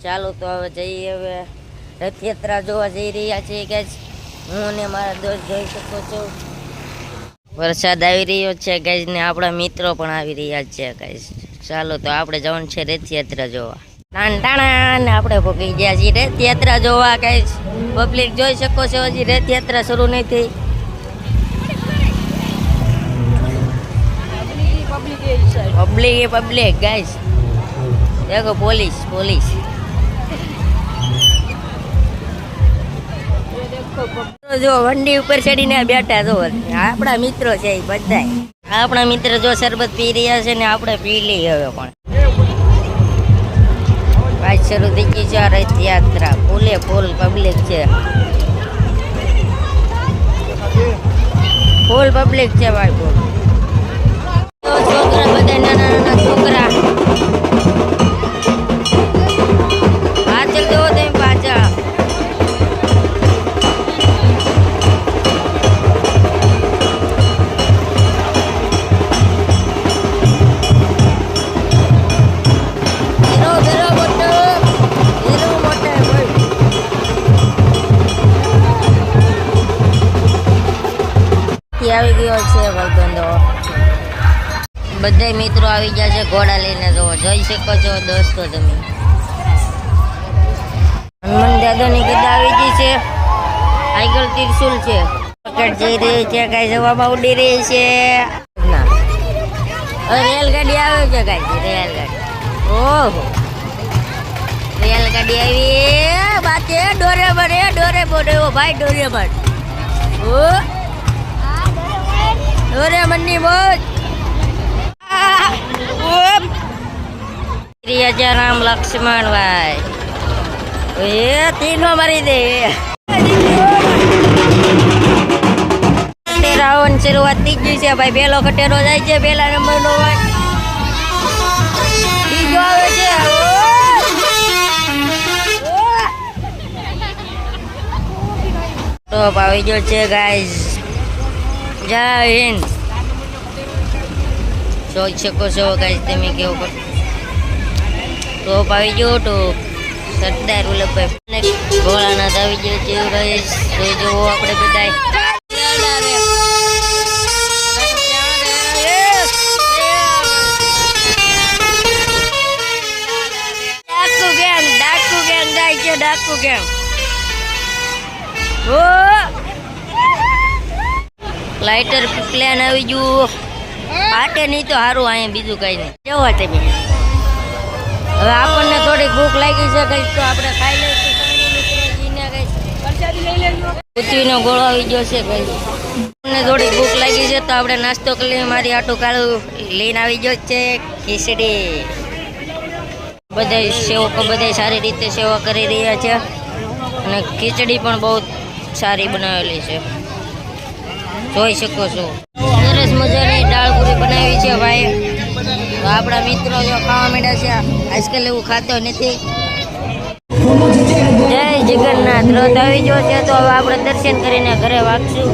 ચાલો તો હવે જઈએ. હવે રથયાત્રા જોવા જઈ રહ્યા છીએ ગાઈસ. હું ને મારા દોસ્ત જોઈ શકો છો. વરસાદ આવી રહ્યો છે ગાઈસ ને આપણા મિત્રો પણ આવી રહ્યા છે ગાઈસ. ચાલો તો આપણે જવાનું છે રથયાત્રા જોવા. ટાણા ને આપણે ભોગી ગયા છીએ રથયાત્રા જોવા ગાઈસ. પબ્લિક જોઈ શકો છો, હજી રથયાત્રા શરૂ નહીં થઈ. Public guys. देखो पुलिस જો વંડી ઉપર ચડીને બેઠા જો આપણા મિત્રો છે એ બધા. આપણા મિત્ર જો શરબત પી રહ્યા છે ને આપણે પી લઈએ હવે. પણ આજ શરૂ થઈ ગઈ છે રથયાત્રા. ફૂલ પબ્લિક છે, ફૂલ પબ્લિક છે ભાઈ. ફૂલ છોકરા બધા નાના છોકરા. આવી ગયો છે ભાઈબંધો. બધા મિત્રો આવી ગયા છે ઘોડા લઈને. જોઈ શકો છો દોસ્તો તમે. હનુમાન દાદાની ગદા આવી ગઈ છે. આગળ ત્રિશુલ છે. પકડ જઈ રહી છે કઈ જવામાં ઉડી રહી છે. રેલગાડી આવે છે કઈ રેલગાડી. ઓહો રેલગાડી આવી. બાતે ડોરે બને ઓ ભાઈ ડોરેમોન. ઓ ડોરેમોનની મોજ. રામ લક્ષ્મણ ભાઈ એ તીનો મારી દે. રાવણ શરૂઆત થઈ ગઈ છે ભાઈ. પેલો કટેરો જાય છે, પેલા નંબર નો ભાઈ. બીજો આવે છે. ટોપ આવી ગયો છે ગાઈઝ. જય હિન્દ. જોઈ શકો છો ગાઈઝ તમે કેવું ટોપ આવી ગયો. ટોપ સરદાર વલ્લભભાઈ ભોળાનાથ આવી ગયો છે. રહીશ જોઈ જવો આપણે બધા. ડાકુ ગેંગ લાઇટર પ્લેન આવી ગયું. આટે નહીં તો સારું અહીંયા બીજું કઈ નહીં. કેવો તમે હવે આપણને થોડી ભૂખ લાગી છે કઈ તો આપણે ખાઈ લઈશું. પૃથ્વીનો ગોળો આવી ગયો છે કઈ. આપણને થોડી ભૂખ લાગી છે તો આપણે નાસ્તો કરી. મારી આટું કાળું લઈને આવી ગયો છે ખીચડી. બધા સેવકો બધા સારી રીતે સેવા કરી રહ્યા છે અને ખીચડી પણ બહુ સારી બનાવેલી છે. જોઈ શકો છો સરસ મજાની દાળ પૂરી બનાવી છે ભાઈ. તો આપણા મિત્રો જો ખાવા માંડ્યા છે. આજકાલ એવું ખાતો નથી. જય જગન્નાથ. રથ આવી ગયો છે તો હવે આપણે દર્શન કરીને ઘરે વાગશું.